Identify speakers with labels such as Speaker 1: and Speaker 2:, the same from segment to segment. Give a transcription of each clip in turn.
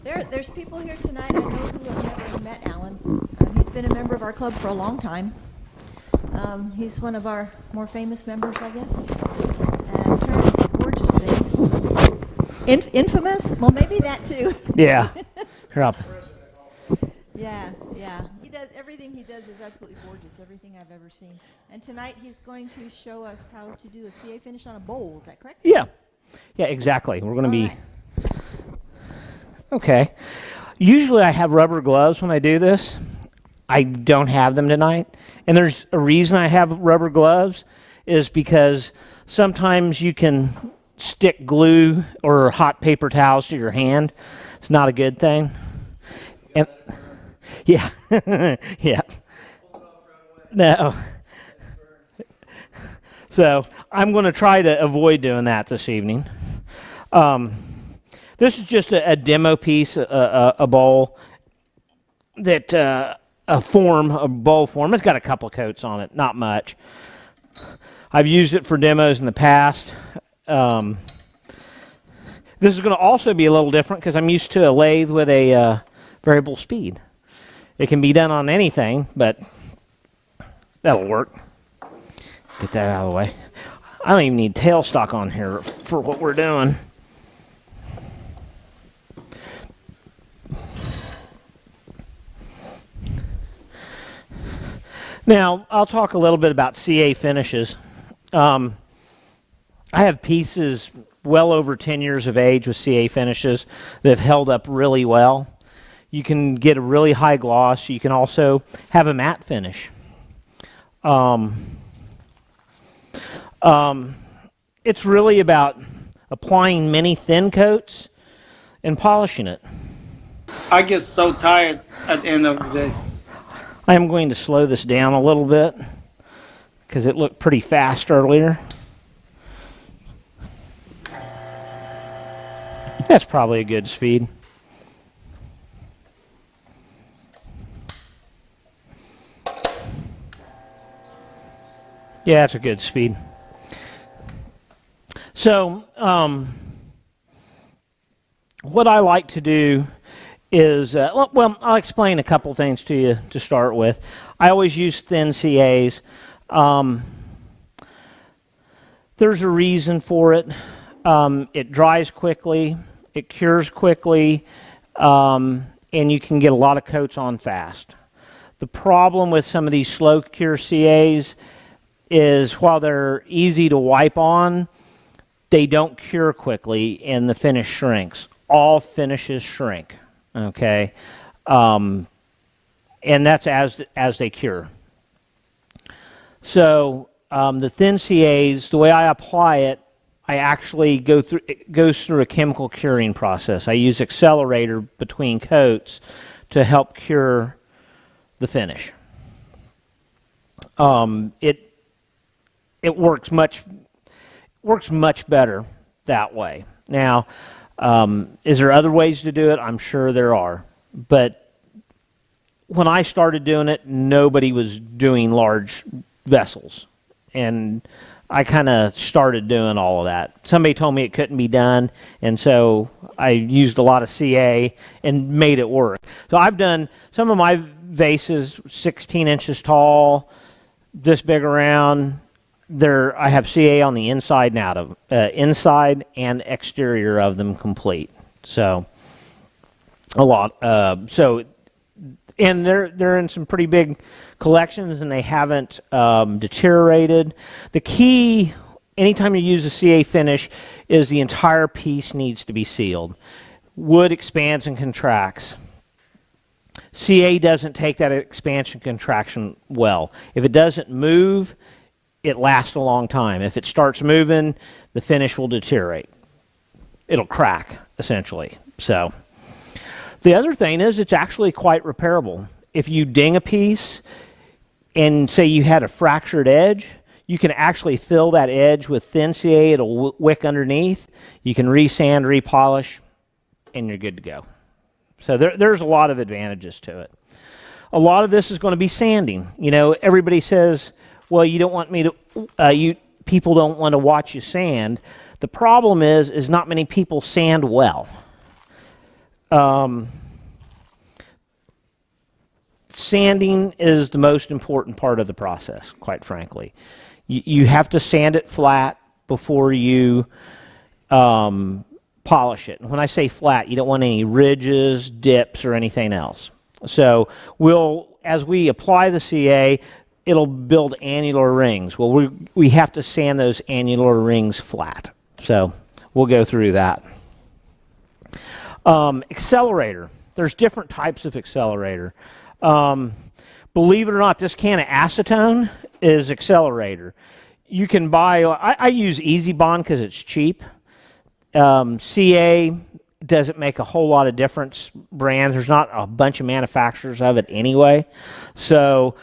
Speaker 1: There's people here tonight I know who have never met Alan. He's been a member of our club for a long time. He's one of our more famous members, I guess, and turns gorgeous things. Infamous? Well, maybe that too.
Speaker 2: Yeah. Here up.
Speaker 1: Yeah. He does everything he does is absolutely gorgeous. Everything I've ever seen. And tonight he's going to show us how to do a CA finish on a bowl. Is that correct?
Speaker 2: Yeah. Yeah, exactly. We're going to be...
Speaker 1: Right.
Speaker 2: Okay. Usually I have rubber gloves when I do this. I don't have them tonight. And there's a reason I have rubber gloves is because sometimes you can stick glue or hot paper towels to your hand. It's not a good thing. And yeah. Yeah. No. So I'm going to try to avoid doing that this evening. This is just a demo piece, a bowl that a bowl form. It's got a couple coats on it, not much. I've used it for demos in the past. This is going to also be a little different because I'm used to a lathe with a variable speed. It can be done on anything, but that'll work. Get that out of the way. I don't even need tailstock on here for what we're doing. Now, I'll talk a little bit about CA finishes. I have pieces well over 10 years of age with CA finishes that have held up really well. You can get a really high gloss. You can also have a matte finish. It's really about applying many thin coats and polishing it.
Speaker 3: I get so tired at the end of the day.
Speaker 2: I am going to slow this down a little bit because it looked pretty fast earlier. That's probably a good speed. Yeah, that's a good speed. So, what I like to do is, well, I'll explain a couple things to you to start with. I always use thin CAs. There's a reason for it. It dries quickly, it cures quickly, and you can get a lot of coats on fast. The problem with some of these slow cure CAs is while they're easy to wipe on, they don't cure quickly and the finish shrinks. All finishes shrink, okay? And that's as they cure. So the thin CAs, the way I apply it, I actually it goes through a chemical curing process. I use Accelerator between coats to help cure the finish. It works much better that way. Now, is there other ways to do it? I'm sure there are. But when I started doing it, nobody was doing large vessels. And I kind of started doing all of that. Somebody told me it couldn't be done, and so I used a lot of CA and made it work. So I've done some of my vases 16 inches tall, this big around. I have CA on the inside and out of inside and exterior of them complete. So a lot. And they're in some pretty big collections, and they haven't deteriorated. The key, anytime you use a CA finish, is the entire piece needs to be sealed. Wood expands and contracts. CA doesn't take that expansion contraction well. If it doesn't move, it lasts a long time. If it starts moving, the finish will deteriorate. It'll crack, essentially. So the other thing is it's actually quite repairable. If you ding a piece and say you had a fractured edge, you can actually fill that edge with thin CA. It'll wick underneath. You can resand, repolish, and you're good to go. So there's a lot of advantages to it. A lot of this is going to be sanding. You know, everybody says, well, you don't want me to, people don't want to watch you sand. The problem is not many people sand well. Sanding is the most important part of the process, quite frankly. You have to sand it flat before you polish it. And when I say flat, you don't want any ridges, dips, or anything else. So as we apply the CA, it'll build annular rings. Well, we have to sand those annular rings flat. So we'll go through that. Accelerator. There's different types of accelerator. Believe it or not, this can of acetone is Accelerator. You can buy, I use Easy Bond because it's cheap. CA doesn't make a whole lot of difference. Brands, there's not a bunch of manufacturers of it anyway. So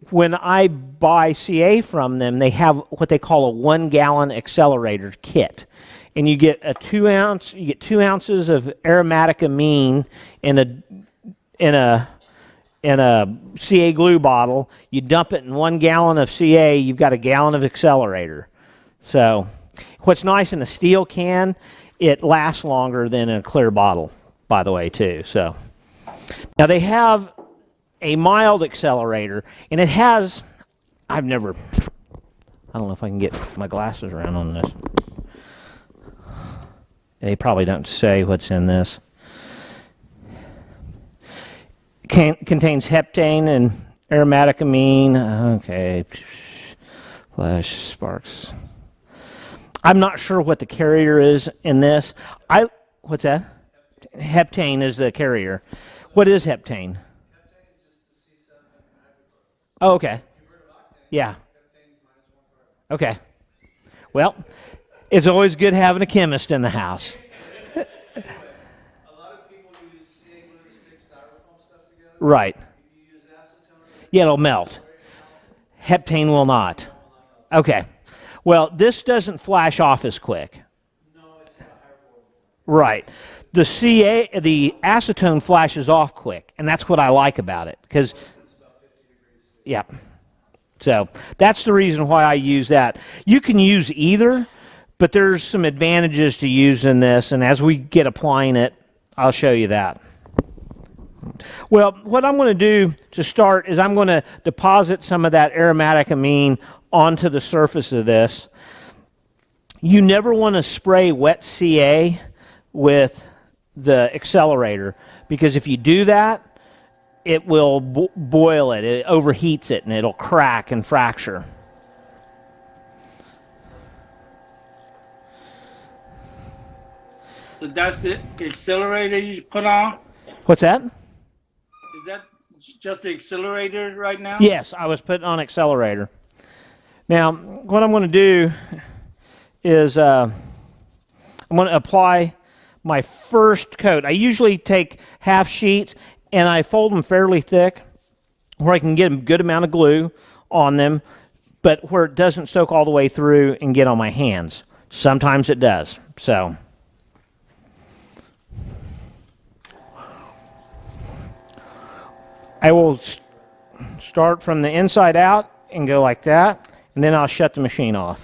Speaker 2: when I buy CA from them, they have what they call a 1 gallon accelerator kit. And you get a 2 ounces of aromatic amine in a CA glue bottle. You dump it in 1 gallon of CA, you've got a gallon of Accelerator. So what's nice in a steel can, it lasts longer than in a clear bottle, by the way, too. So now they have a mild Accelerator, and it has, I don't know if I can get my glasses around on this. They probably don't say what's in this. Contains heptane and aromatic amine. Okay. Flash, sparks. I'm not sure what the carrier is in this. What's that? Heptane is the carrier. What is heptane? Oh, okay. Yeah. Okay. Well, it's always good having a chemist in the house.
Speaker 4: A lot of people use CA glue to stick styrofoam stuff together.
Speaker 2: Right.
Speaker 4: If you use acetone,
Speaker 2: Yeah, it'll melt. Heptane will not. Okay. Well, this doesn't flash off as quick.
Speaker 4: no, it's got a higher boil.
Speaker 2: Right. The acetone flashes off quick, and that's what I like about it. Because, yeah. So that's the reason why I use that. You can use either, but there's some advantages to using this, and as we get applying it, I'll show you that. Well, what I'm going to do to start is I'm going to deposit some of that aromatic amine onto the surface of this. You never want to spray wet CA with the Accelerator, because if you do that, it will boil it. It overheats it, and it'll crack and fracture.
Speaker 3: So that's the accelerator you put on?
Speaker 2: What's that?
Speaker 3: Is that just the accelerator right now?
Speaker 2: Yes, I was putting on Accelerator. Now, what I'm going to do is I'm going to apply my first coat. I usually take half sheets and I fold them fairly thick where I can get a good amount of glue on them, but where it doesn't soak all the way through and get on my hands. Sometimes it does. So I will start from the inside out and go like that, and then I'll shut the machine off.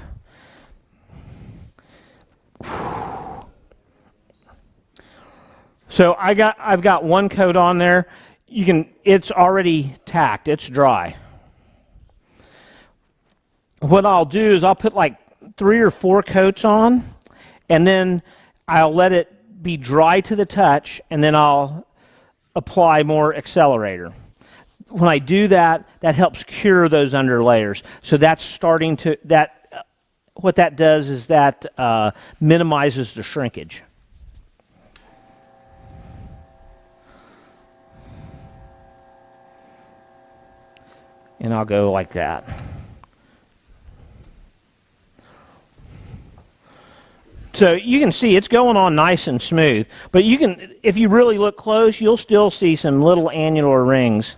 Speaker 2: So I've got one coat on there. It's already tacked, it's dry. What I'll do is I'll put like 3 or 4 coats on, and then I'll let it be dry to the touch, and then I'll apply more Accelerator. When I do that, that helps cure those under layers. So that's starting to, what that does is that minimizes the shrinkage. And I'll go like that. So you can see it's going on nice and smooth, but you can, if you really look close, you'll still see some little annular rings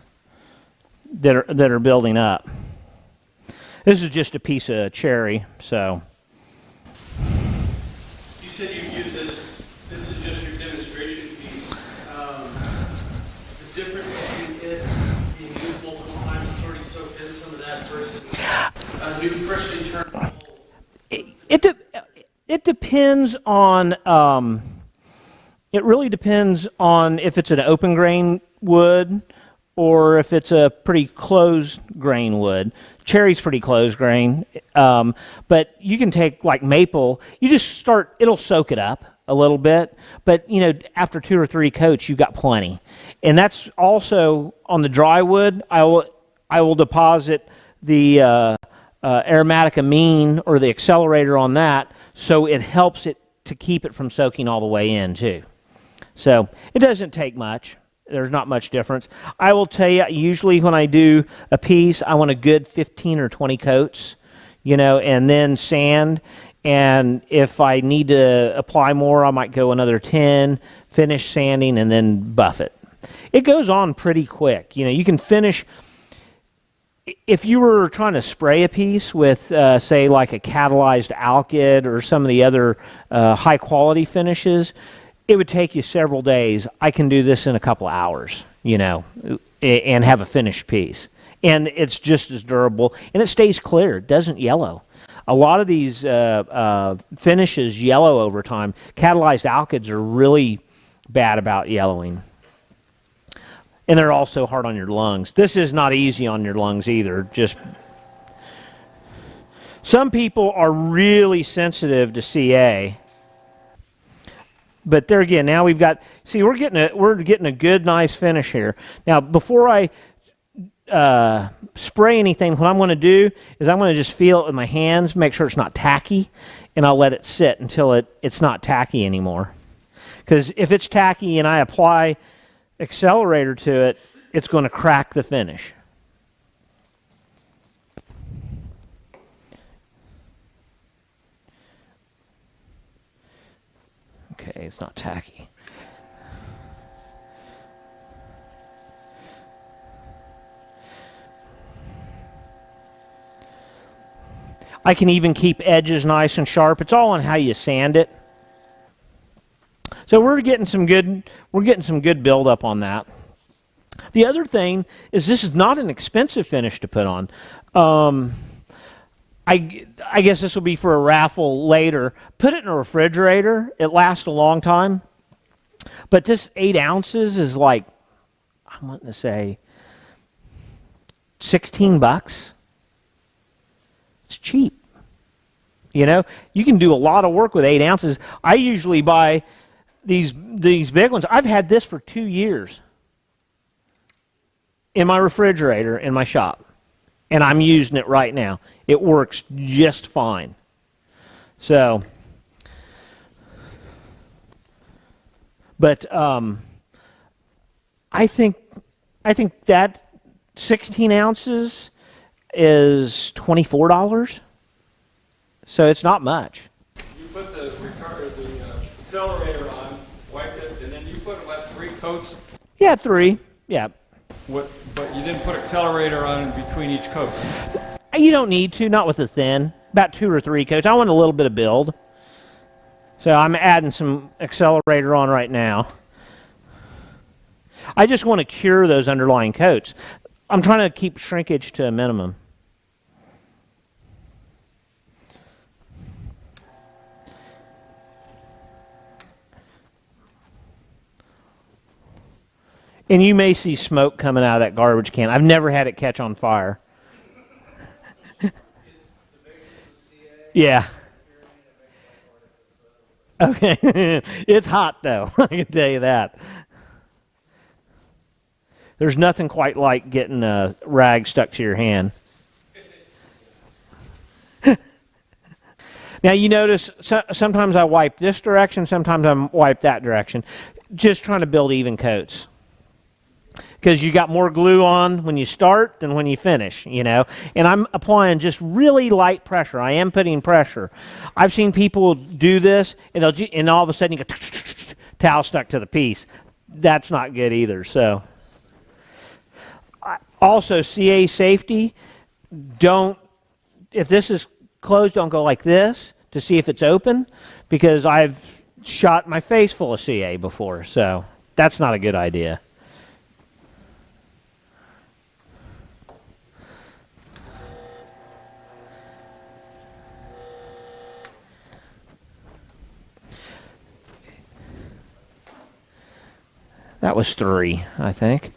Speaker 2: that are building up. This is just a piece of cherry, so.
Speaker 4: You said you use this. This is just your demonstration piece. The difference between it being used multiple times, it's already soaked in some of that versus a new freshly turned mold.
Speaker 2: It depends on It really depends on if it's an open grain wood or if it's a pretty closed grain wood. Cherry's pretty closed grain, but you can take like maple. You just start; it'll soak it up a little bit, but after 2 or 3 coats, you've got plenty. And that's also on the dry wood. I will deposit the aromatic amine or the accelerator on that, so it helps it to keep it from soaking all the way in too. So it doesn't take much. There's not much difference. I will tell you, usually when I do a piece, I want a good 15 or 20 coats, and then sand. And if I need to apply more, I might go another 10, finish sanding, and then buff it. It goes on pretty quick. You can finish. If you were trying to spray a piece with, say, like a catalyzed alkyd or some of the other high-quality finishes, it would take you several days. I can do this in a couple hours, and have a finished piece. And it's just as durable, and it stays clear. It doesn't yellow. A lot of these finishes yellow over time. Catalyzed alkyds are really bad about yellowing. And they're also hard on your lungs. This is not easy on your lungs either. Some people are really sensitive to CA. But there again, now we've got, see, we're getting a good, nice finish here. Now, before I spray anything, what I'm going to do is I'm going to just feel it with my hands, make sure it's not tacky, and I'll let it sit until it's not tacky anymore. Because if it's tacky and I apply Accelerator to it, it's going to crack the finish. Okay, it's not tacky. I can even keep edges nice and sharp. It's all on how you sand it. So we're getting some good build up on that. The other thing is this is not an expensive finish to put on. I guess this will be for a raffle later. Put it in a refrigerator. It lasts a long time. But this 8 ounces is like, I'm wanting to say, $16. It's cheap. You can do a lot of work with 8 ounces. I usually buy these big ones. I've had this for 2 years in my refrigerator in my shop, and I'm using it right now. It works just fine. So, but I think that 16 ounces is $24. So it's not much.
Speaker 5: You put the accelerator on, wiped it, and then you put, 3 coats?
Speaker 2: Yeah, 3. Yeah.
Speaker 5: But you didn't put accelerator on between each coat?
Speaker 2: You don't need to, not with the thin. About 2 or 3 coats. I want a little bit of build. So I'm adding some accelerator on right now. I just want to cure those underlying coats. I'm trying to keep shrinkage to a minimum. And you may see smoke coming out of that garbage can. I've never had it catch on fire. Yeah. Okay. It's hot, though. I can tell you that. There's nothing quite like getting a rag stuck to your hand. Now, you notice sometimes I wipe this direction, sometimes I wipe that direction. Just trying to build even coats. Because you got more glue on when you start than when you finish, And I'm applying just really light pressure. I am putting pressure. I've seen people do this, and all of a sudden you go towel stuck to the piece. That's not good either. So, also CA safety. If this is closed, don't go like this to see if it's open, because I've shot my face full of CA before. So that's not a good idea. That was 3, I think.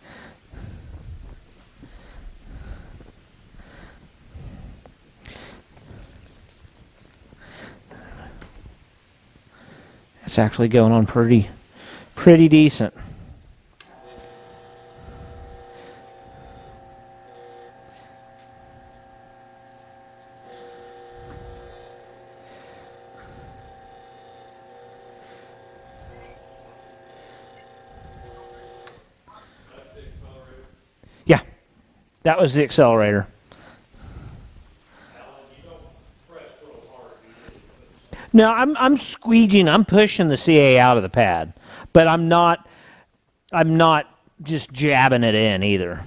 Speaker 2: It's actually going on pretty decent.
Speaker 5: That's the accelerator.
Speaker 2: Yeah, that was the accelerator.
Speaker 5: Alan, you don't press real hard.
Speaker 2: No, I'm squeegeeing. I'm pushing the CA out of the pad, but I'm not just jabbing it in either.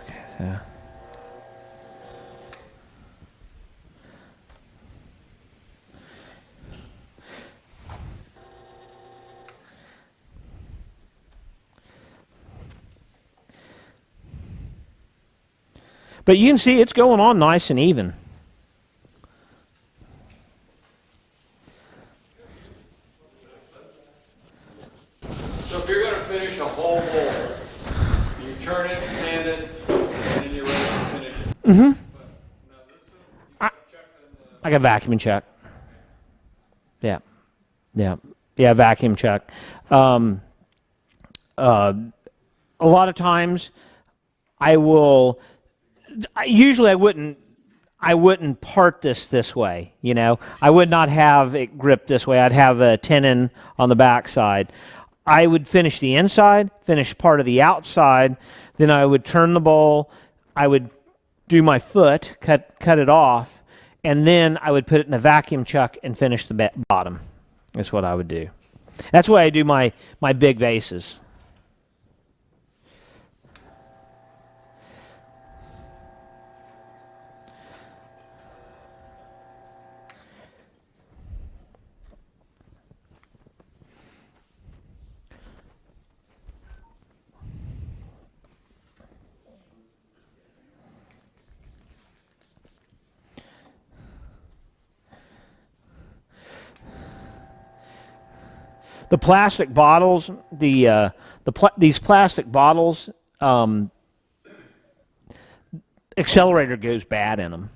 Speaker 2: Okay, so. But you can see it's going on nice and even.
Speaker 5: So if you're going to finish a whole bowl, you turn it, sand it, and then you're ready to finish it.
Speaker 2: Mm-hmm.
Speaker 5: But now this one, you got to check on the...
Speaker 2: I got vacuum check. Yeah. Yeah, vacuum check. A lot of times usually I wouldn't part this way, you know. I would not have it gripped this way. I'd have a tenon on the back side. I would finish the inside, finish part of the outside, then I would turn the bowl, I would do my foot, cut it off, and then I would put it in a vacuum chuck and finish the bottom. That's what I would do. That's why I do my big vases. The plastic bottles, these plastic bottles, Accelerator goes bad in them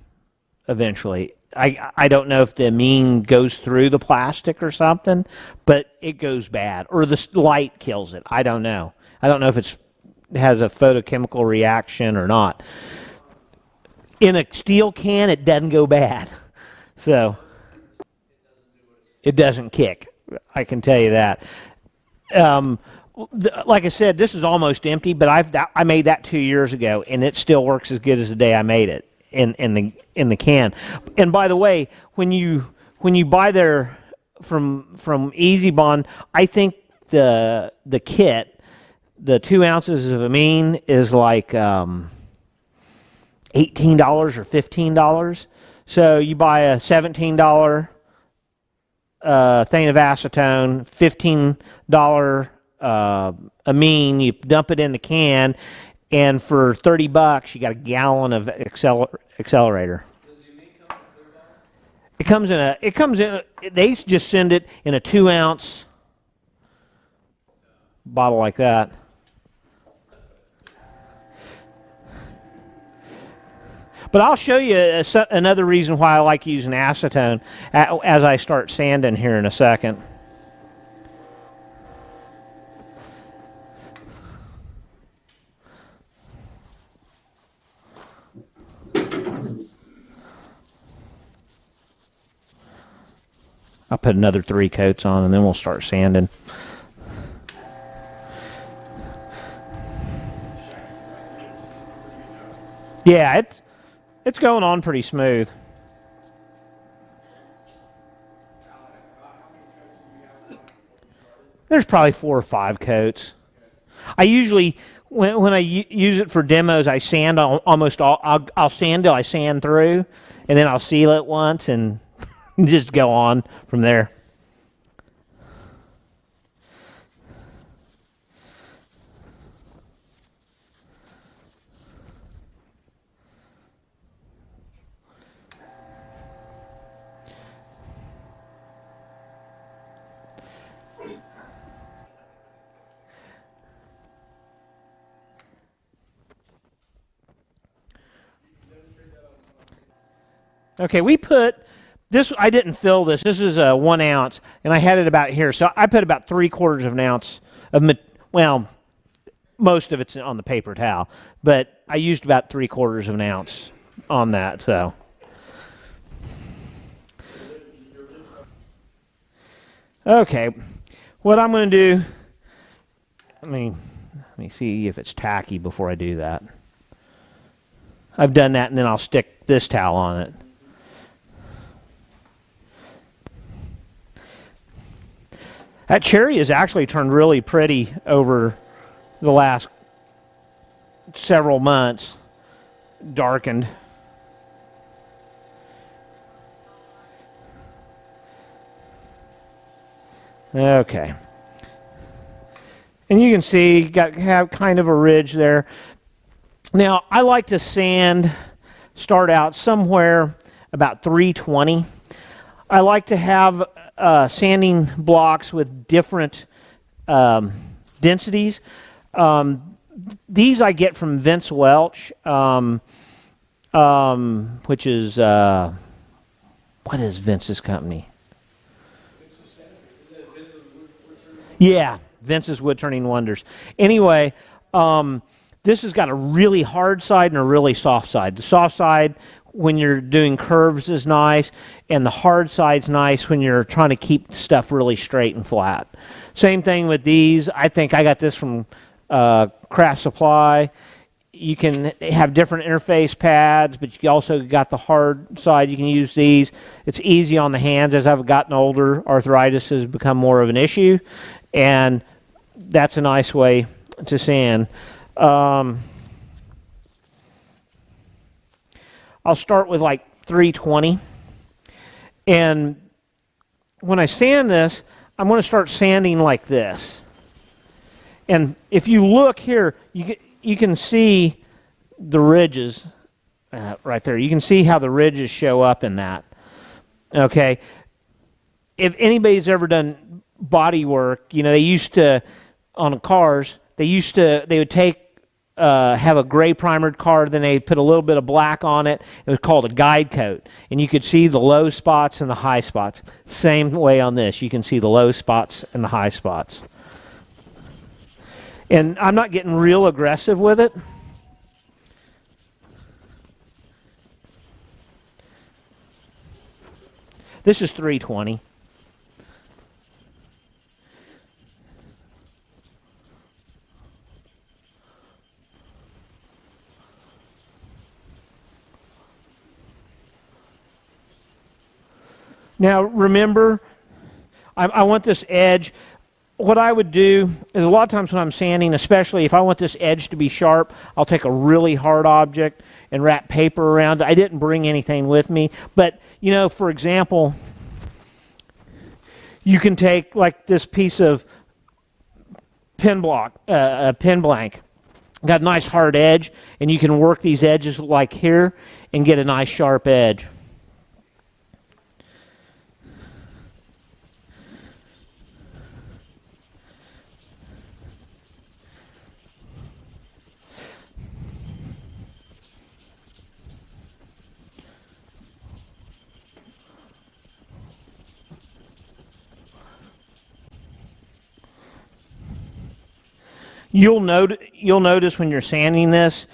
Speaker 2: eventually. I don't know if the amine goes through the plastic or something, but it goes bad, or the light kills it. I don't know. I don't know if it has a photochemical reaction or not. In a steel can, it doesn't go bad, so it doesn't kick. I can tell you that. Like I said, this is almost empty, but I made that 2 years ago, and it still works as good as the day I made it in the can. And by the way, when you buy their from Easy Bond, I think the kit, the 2 ounces of amine is like $18 or $15. So you buy a $17 thing of acetone, $15 amine, you dump it in the can, and for $30 you got a gallon of accelerator.
Speaker 5: Does the amine come in a clear bottle?
Speaker 2: It comes in, they just send it in a 2 ounce bottle like that. But I'll show you another reason why I like using acetone as I start sanding here in a second. I'll put another 3 coats on and then we'll start sanding. Yeah, it's going on pretty smooth. There's probably 4 or 5 coats. I usually, when I use it for demos, I sand almost all. I'll sand till I sand through, and then I'll seal it once and just go on from there. Okay, we put this. I didn't fill this. This is a 1 ounce, and I had it about here. So I put about 3/4 of an ounce of well, most of it's on the paper towel, but I used about 3/4 of an ounce on that. So. Okay, what I'm going to do. Let me see if it's tacky before I do that. I've done that, and then I'll stick this towel on it. That cherry has actually turned really pretty over the last several months. Darkened. Okay. And you can see, have kind of a ridge there. Now, I like to start out somewhere about 320. I like to have sanding blocks with different densities. These I get from Vince Welch, which is, what is Vince's company? Yeah, Vince's Wood Turning Wonders. Anyway, this has got a really hard side and a really soft side. The soft side, when you're doing curves, is nice, and the hard side's nice when you're trying to keep stuff really straight and flat. Same thing with these. I think I got this from Craft Supply. You can have different interface pads, but you also got the hard side. You can use these. It's easy on the hands. As I've gotten older, arthritis has become more of an issue, and that's a nice way to sand. I'll start with like 320, and when I sand this, I'm going to start sanding like this. And if you look here, you can see the ridges right there. You can see how the ridges show up in that. Okay, if anybody's ever done body work, you know, they used to, on cars, they would take have a gray primered car, then they put a little bit of black on it. It was called a guide coat, and you could see the low spots and the high spots. Same way on this, you can see the low spots and the high spots. And I'm not getting real aggressive with it. This is 320. Now remember, I want this edge. What I would do is a lot of times when I'm sanding, especially if I want this edge to be sharp, I'll take a really hard object and wrap paper around it. I didn't bring anything with me, but you know, for example, you can take like this piece of pen blank, got a nice hard edge, and you can work these edges like here and get a nice sharp edge. You'll notice when you're sanding this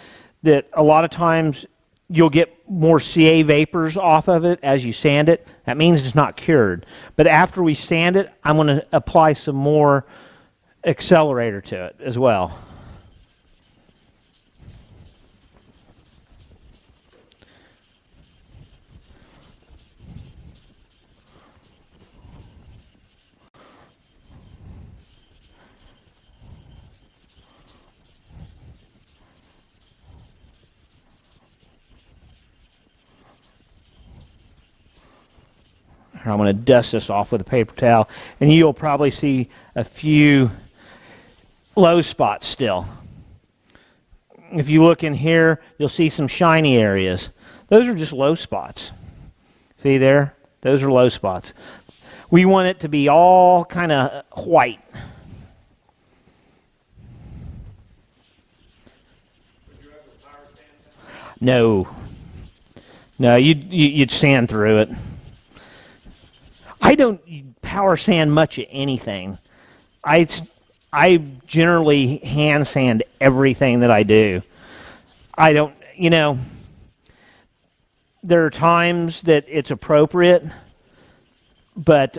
Speaker 2: that a lot of times you'll get more CA vapors off of it as you sand it. That means it's not cured. But after we sand it, I'm going to apply some more Accelerator to it as well. I'm going to dust this off with a paper towel, and you'll probably see a few low spots still. If you look in here, you'll see some shiny areas. Those are just low spots. See there? Those are low spots. We want it to be all kind of white. No. No, you'd sand through it. I don't power sand much of anything. I generally hand sand everything that I do. I don't, there are times that it's appropriate, but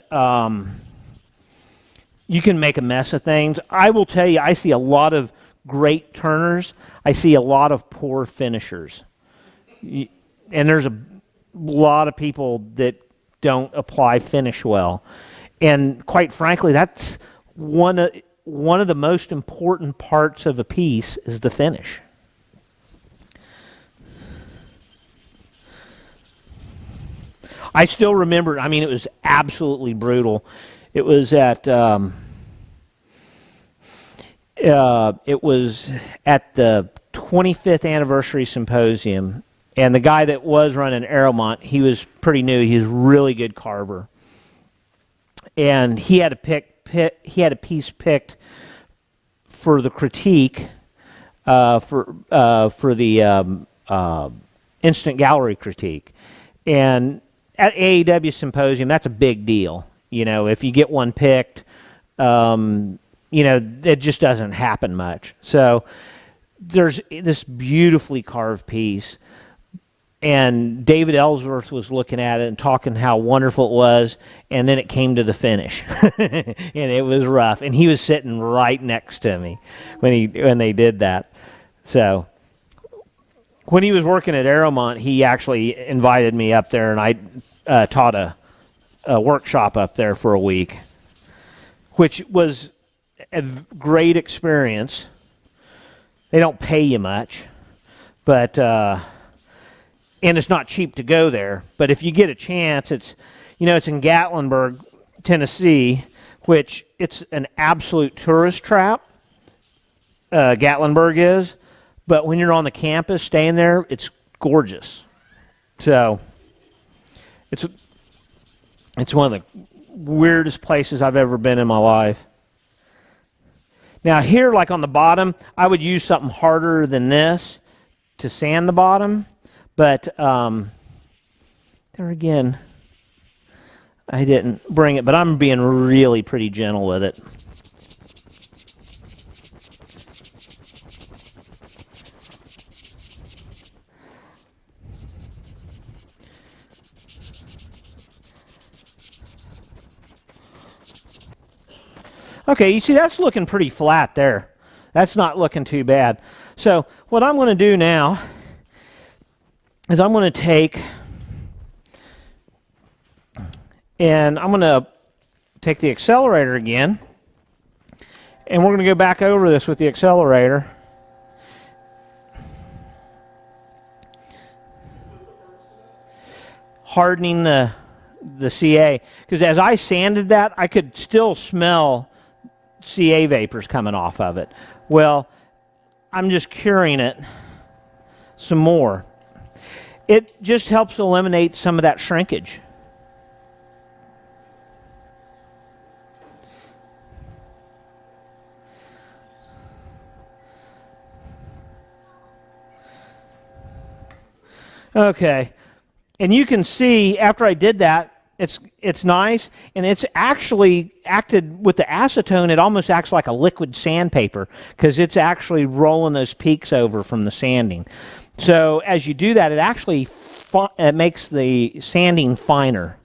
Speaker 2: you can make a mess of things. I will tell you, I see a lot of great turners. I see a lot of poor finishers. And there's a lot of people that don't apply finish well. And quite frankly, that's one of the most important parts of a piece is the finish. I still remember, I mean, it was absolutely brutal. It was at the 25th anniversary symposium, and the guy that was running Aeromont, he was pretty new. He was a really good carver, and he had a piece picked for the critique for the instant gallery critique, and at AEW symposium, that's a big deal. If you get one picked, it just doesn't happen much. So there's this beautifully carved piece, and David Ellsworth was looking at it and talking how wonderful it was, and then it came to the finish, and it was rough. And he was sitting right next to me when they did that. So when he was working at Aeromont, he actually invited me up there, and I taught a workshop up there for a week, which was a great experience. They don't pay you much, but and it's not cheap to go there. But if you get a chance, it's in Gatlinburg, Tennessee, which it's an absolute tourist trap. Gatlinburg is. But when you're on the campus staying there, it's gorgeous. So it's one of the weirdest places I've ever been in my life. Now here, like on the bottom, I would use something harder than this to sand the bottom. But there again, I didn't bring it. But I'm being really pretty gentle with it. Okay, you see that's looking pretty flat there. That's not looking too bad. So what I'm going to do now is I'm going to take the Accelerator again, and we're going to go back over this with the Accelerator. Hardening the CA, because as I sanded that, I could still smell CA vapors coming off of it. Well, I'm just curing it some more. It just helps eliminate some of that shrinkage. Okay, and you can see after I did that, it's nice, and it's actually acted with the acetone. It almost acts like a liquid sandpaper because it's actually rolling those peaks over from the sanding. So as you do that, it actually it makes the sanding finer.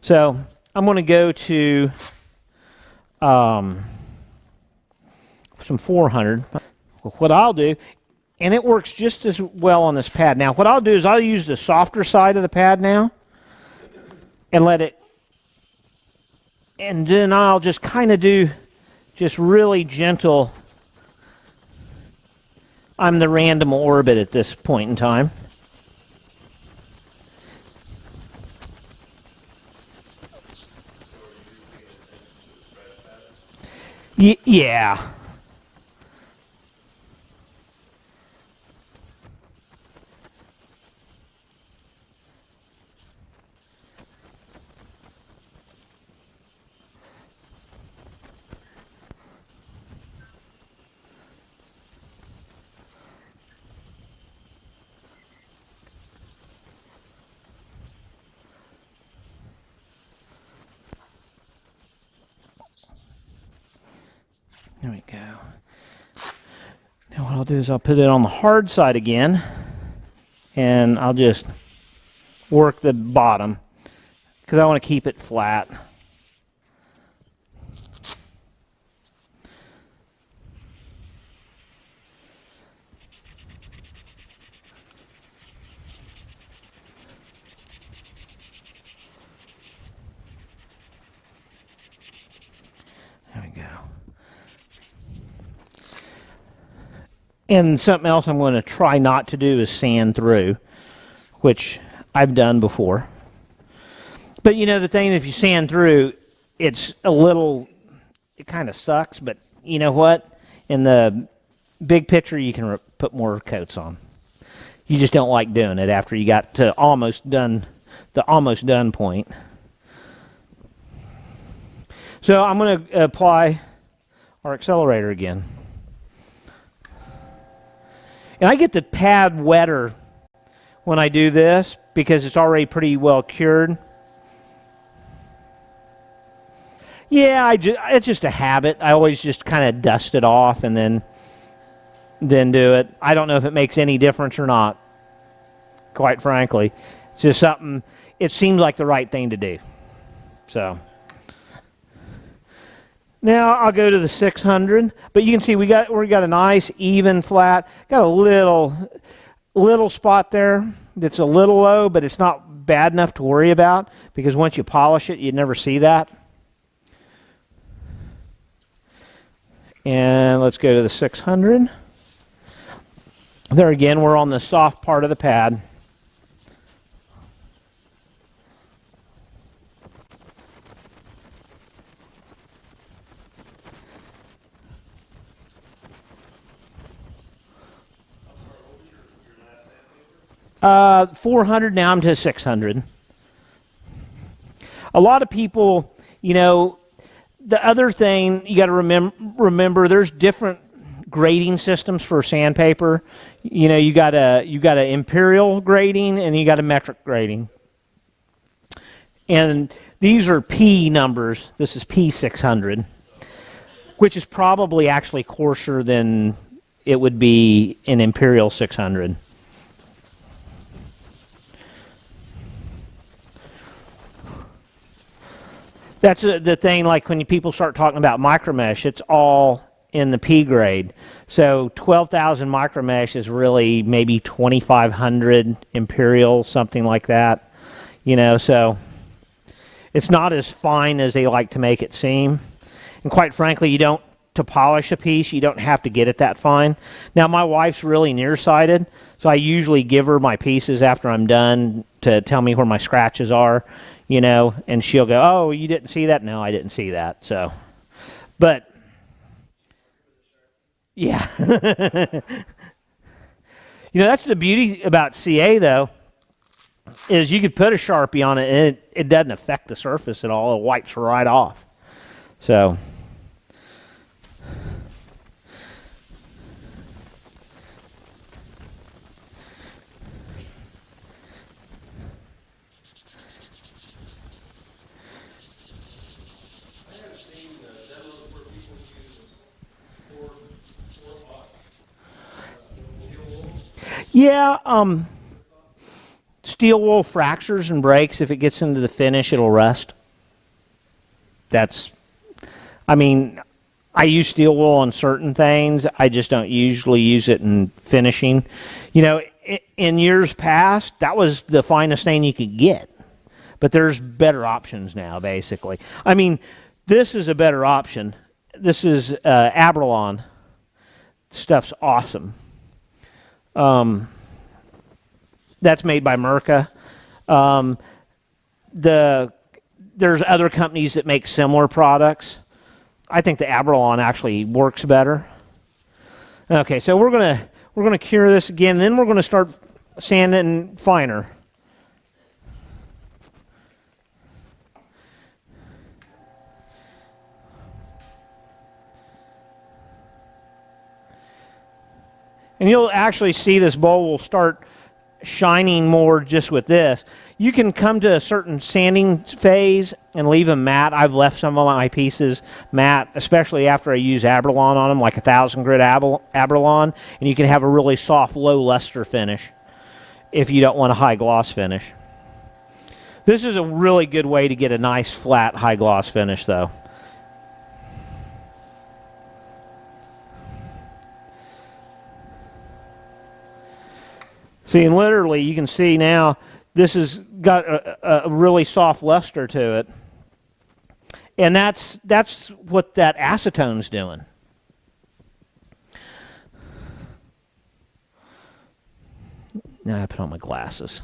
Speaker 2: So I'm going to go to some 400. What I'll do, and it works just as well on this pad. Now what I'll do is I'll use the softer side of the pad now and let it, and then I'll just kind of do just really gentle. I'm the random orbit at this point in time. Yeah. There we go. Now what I'll do is I'll put it on the hard side again, and I'll just work the bottom because I want to keep it flat. There we go. And something else I'm going to try not to do is sand through, which I've done before. But you know, the thing, if you sand through, it's a little, it kind of sucks, but you know what? In the big picture, you can put more coats on. You just don't like doing it after you got to almost done, the almost done point. So I'm going to apply our accelerator again. And I get the pad wetter when I do this because it's already pretty well cured. Yeah, it's just a habit. I always just kind of dust it off and then do it. I don't know if it makes any difference or not, quite frankly. It's just something, it seems like the right thing to do. So now I'll go to the 600, but you can see we got a nice even flat. Got a little spot there that's a little low, but it's not bad enough to worry about because once you polish it, you'd never see that. And let's go to the 600. There again, we're on the soft part of the pad. Uh, 400, now I'm to 600. A lot of people, you know, the other thing you got to remember, there's different grading systems for sandpaper. You know, you got a imperial grading and you got a metric grading. And these are P numbers. This is P600, which is probably actually coarser than it would be in imperial 600. That's the thing, like when people start talking about micromesh, it's all in the P grade. So 12,000 micromesh is really maybe 2,500 imperial, something like that. You know, so it's not as fine as they like to make it seem. And quite frankly, to polish a piece, you don't have to get it that fine. Now, my wife's really nearsighted, so I usually give her my pieces after I'm done to tell me where my scratches are. You know, and she'll go, "Oh, you didn't see that?" No, I didn't see that. So, but yeah, you know, that's the beauty about CA though, is you could put a Sharpie on it and it doesn't affect the surface at all. It wipes right off. So. Yeah, steel wool fractures and breaks. If it gets into the finish, it'll rust. I mean, I use steel wool on certain things. I just don't usually use it in finishing. You know, in years past, that was the finest thing you could get. But there's better options now, basically. I mean, this is a better option. This is Abralon. Stuff's awesome. That's made by Merca. There's other companies that make similar products. I think the Abralon actually works better. Okay, so we're gonna cure this again. Then we're gonna start sanding finer. And you'll actually see this bowl will start shining more just with this. You can come to a certain sanding phase and leave them matte. I've left some of my pieces matte, especially after I use Abralon on them, like 1,000 grit Abralon, and you can have a really soft, low luster finish if you don't want a high gloss finish. This is a really good way to get a nice, flat, high gloss finish, though. See, and literally, you can see now, this has got a really soft luster to it. And that's what that acetone's doing. Now I put on my glasses.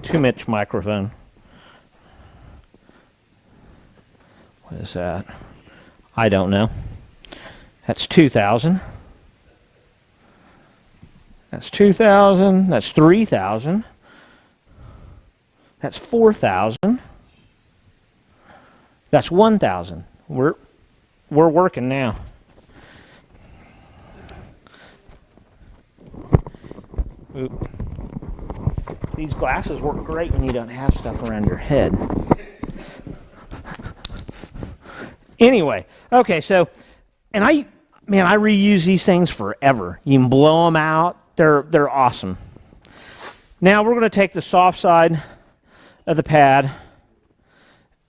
Speaker 2: Too much microphone. What is that? I don't know. That's 2,000. That's 2,000. That's 3,000. That's 4,000. That's 1,000. We're working now. Oop. These glasses work great when you don't have stuff around your head. Anyway, okay, so, and I reuse these things forever. You can blow them out. They're awesome. Now we're going to take the soft side of the pad,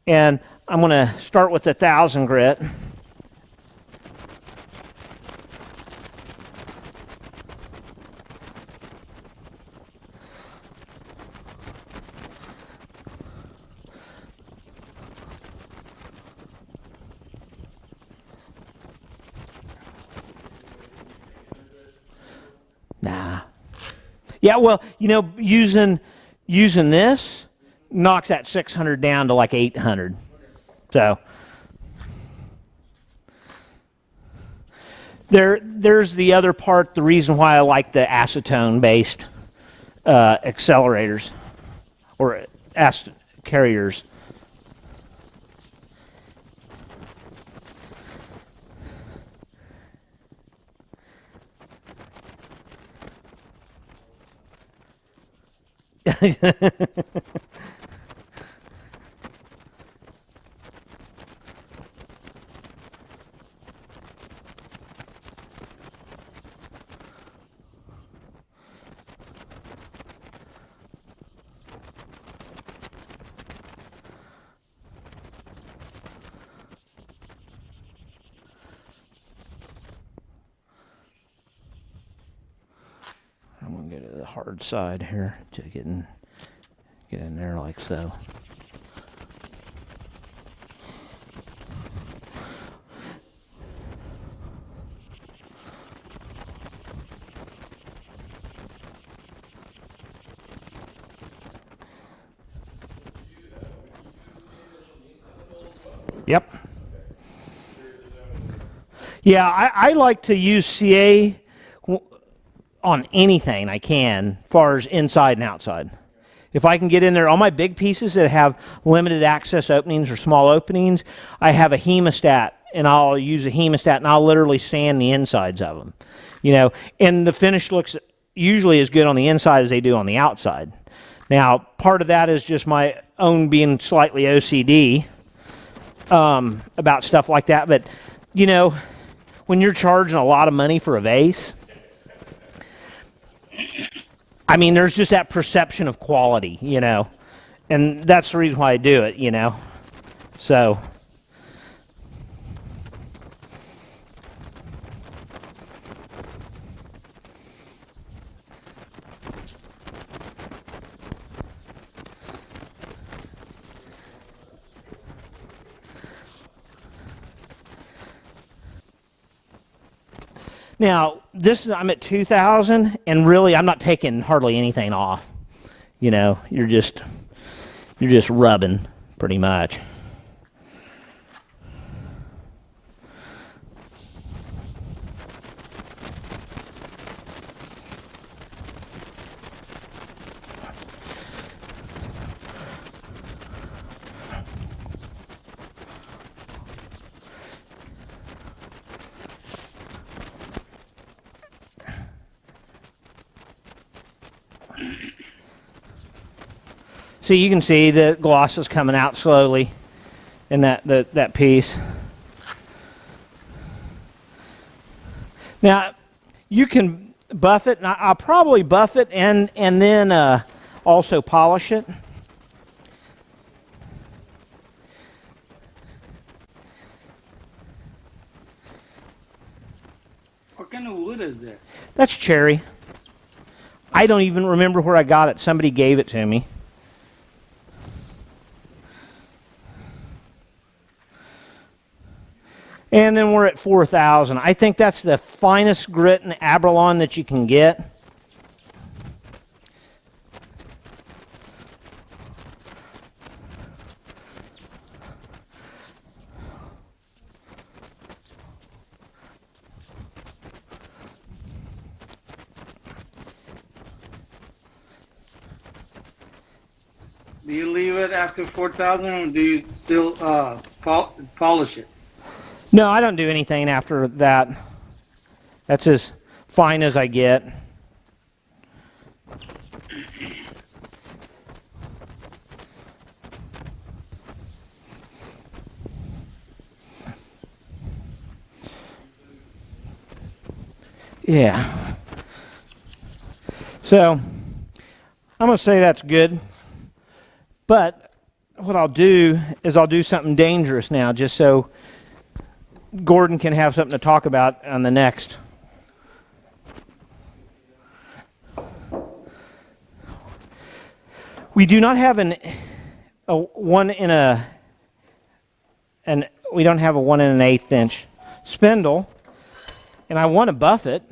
Speaker 2: and I'm going to start with the 1,000 grit. Nah. Yeah, well, you know, using this knocks that 600 down to like 800. So there's the other part, the reason why I like the acetone-based accelerators or carriers. I'm going to go to the hard side here to get in there like so. Yep. Yeah, I like to use CA on anything I can, as far as inside and outside. If I can get in there, all my big pieces that have limited access openings or small openings, I have a hemostat, and I'll use a hemostat, and I'll literally sand the insides of them. You know, and the finish looks usually as good on the inside as they do on the outside. Now, part of that is just my own being slightly OCD about stuff like that. But, you know, when you're charging a lot of money for a vase, I mean, there's just that perception of quality, you know, and that's the reason why I do it, you know, so. Now, I'm at 2,000, and really, I'm not taking hardly anything off. You know, you're just rubbing, pretty much. So you can see the gloss is coming out slowly in that piece. Now, you can buff it, and I'll probably buff it and then also polish it.
Speaker 3: What kind of wood is there?
Speaker 2: That's cherry. I don't even remember where I got it. Somebody gave it to me. And then we're at 4,000. I think that's the finest grit and Abralon that you can get.
Speaker 3: Do you leave it after 4,000 or do you still polish it?
Speaker 2: No, I don't do anything after that. That's as fine as I get. Yeah. So, I'm going to say that's good. But what I'll do is I'll do something dangerous now, just so Gordon can have something to talk about on the next. We do not have we don't have a 1 1/8 inch spindle, and I want to buff it,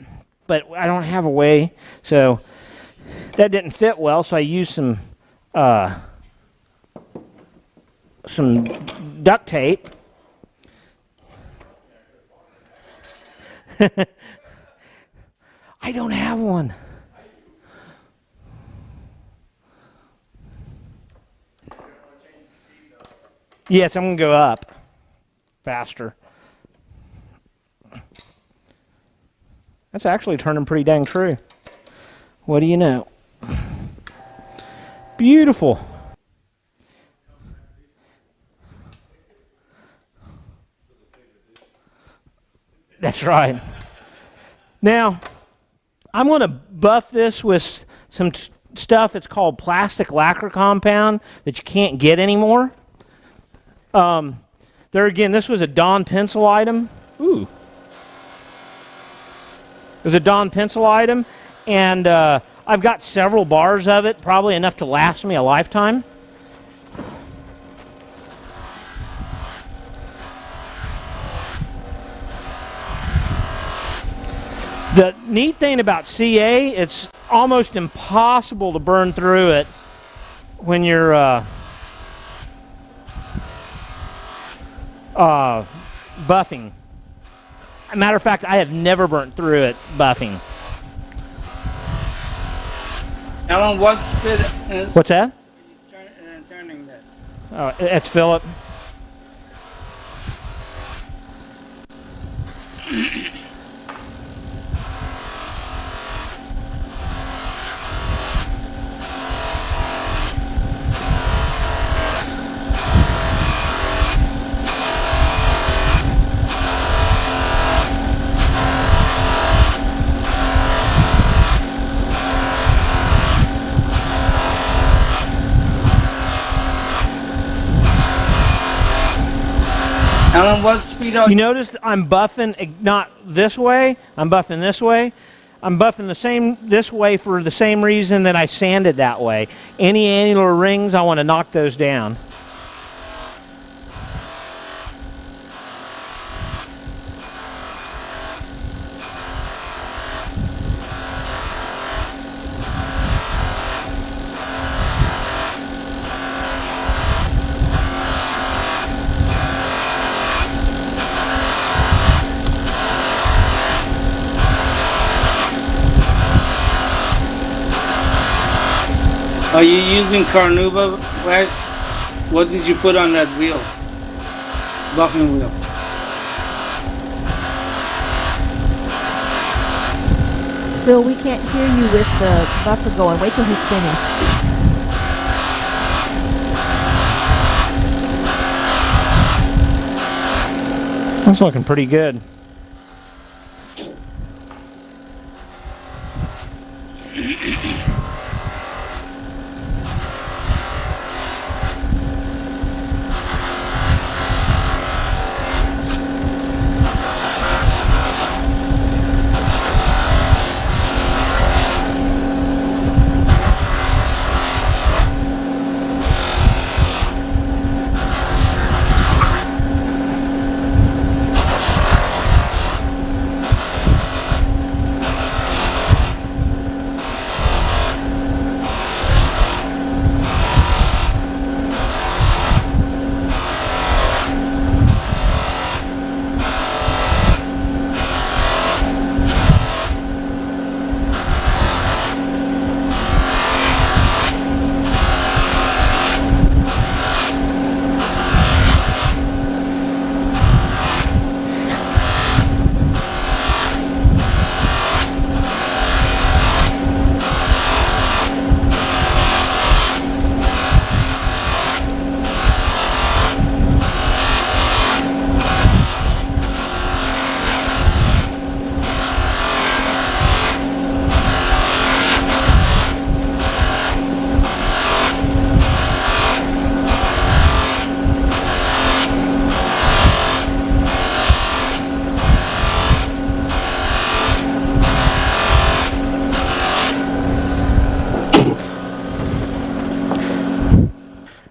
Speaker 2: but I don't have a way, so that didn't fit well. So I used some duct tape. I don't have one. Yes, I'm going to go up faster. That's actually turning pretty dang true. What do you know? Beautiful. That's right. Now, I'm going to buff this with some stuff. It's called plastic lacquer compound that you can't get anymore. There again, this was a Dawn pencil item. Ooh. It was a Dawn pencil item, and I've got several bars of it, probably enough to last me a lifetime. The neat thing about CA, it's almost impossible to burn through it when you're buffing. As a matter of fact, I have never burnt through it buffing.
Speaker 3: Alan, what speed is
Speaker 2: What's that?
Speaker 3: turning that?
Speaker 2: Oh, it's Philip.
Speaker 3: Alan, what speed are
Speaker 2: You notice I'm buffing not this way, I'm buffing this way. I'm buffing this way for the same reason that I sanded that way. Any annular rings, I want to knock those down.
Speaker 3: Are you using Carnauba wax? What did you put on that wheel? Buffing wheel.
Speaker 1: Bill, we can't hear you with the buffer going. Wait till he's finished.
Speaker 2: That's looking pretty good.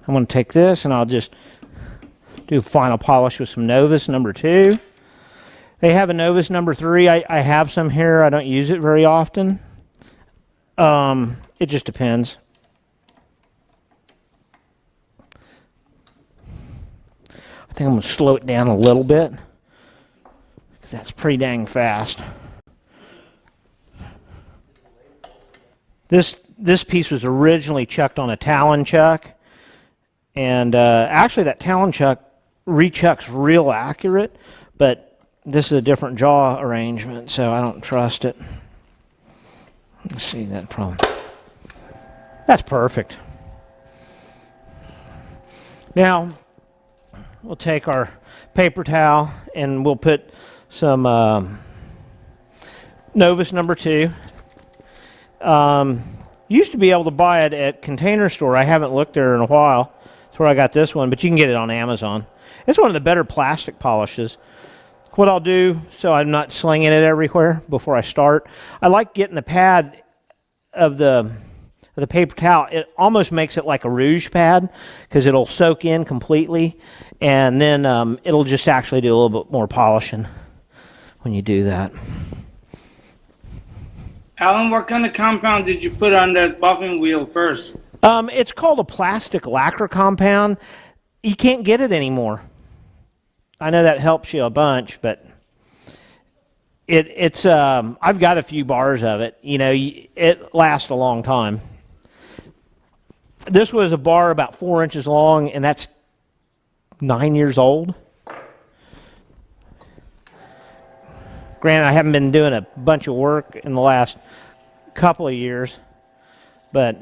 Speaker 2: I'm going to take this and I'll just do final polish with some Novus number 2. They have a Novus number 3. I have some here. I don't use it very often. It just depends. I think I'm going to slow it down a little bit, because that's pretty dang fast. This piece was originally chucked on a Talon chuck. And actually, that Talon chuck rechucks real accurate, but this is a different jaw arrangement, so I don't trust it. Let's see that problem. That's perfect. Now, we'll take our paper towel and we'll put some Novus number 2. Used to be able to buy it at Container Store. I haven't looked there in a while. Where I got this one, but you can get it on Amazon. It's one of the better plastic polishes. What I'll do, so I'm not slinging it everywhere before I start, I like getting the pad of the paper towel. It almost makes it like a rouge pad, because it'll soak in completely, and then it'll just actually do a little bit more polishing when you do that.
Speaker 3: Alan, what kind of compound did you put on that buffing wheel first?
Speaker 2: It's called a plastic lacquer compound. You can't get it anymore. I know that helps you a bunch, but it's I've got a few bars of it. You know, it lasts a long time. This was a bar about 4 inches long, and that's 9 years old. Granted, I haven't been doing a bunch of work in the last couple of years, but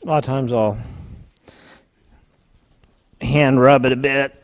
Speaker 2: a lot of times I'll hand rub it a bit.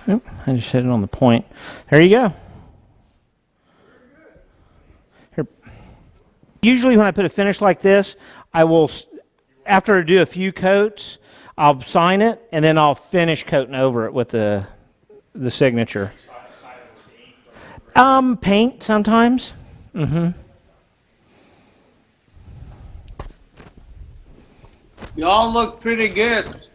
Speaker 2: Oop, I just hit it on the point. There you go. Here. Usually when I put a finish like this, I will, after I do a few coats, I'll sign it, and then I'll finish coating over it with the signature. Paint sometimes.
Speaker 3: Y'all look pretty good.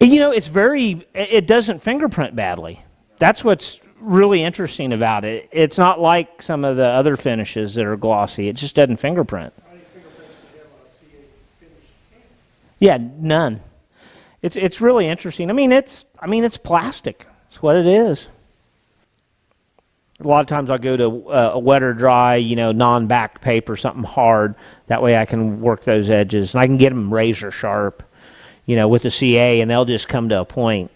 Speaker 2: You know, it doesn't fingerprint badly. That's what's really interesting about it. It's not like some of the other finishes that are glossy. It just doesn't fingerprint.
Speaker 4: How many fingerprints do you have on a CA finished can?
Speaker 2: Yeah, none. It's really interesting. I mean, it's plastic. It's what it is. A lot of times I'll go to a wet or dry, non-backed paper, something hard. That way I can work those edges, and I can get them razor sharp, with the CA, and they'll just come to a point.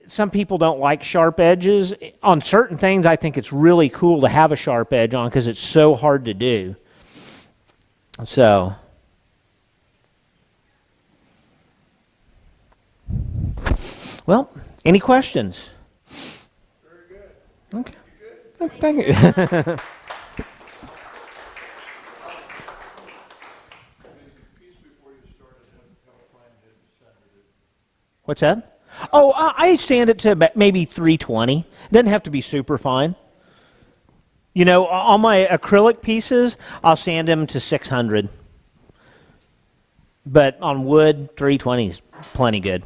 Speaker 2: Some people don't like sharp edges. On certain things, I think it's really cool to have a sharp edge on because it's so hard to do. So, well, any questions?
Speaker 4: Very good.
Speaker 2: Okay.
Speaker 4: You good?
Speaker 2: Thank you.
Speaker 5: Piece before you started, have a plan to send it.
Speaker 2: What's that? Oh, I sand it to about maybe 320. It doesn't have to be super fine. On my acrylic pieces, I'll sand them to 600. But on wood, 320 is plenty good.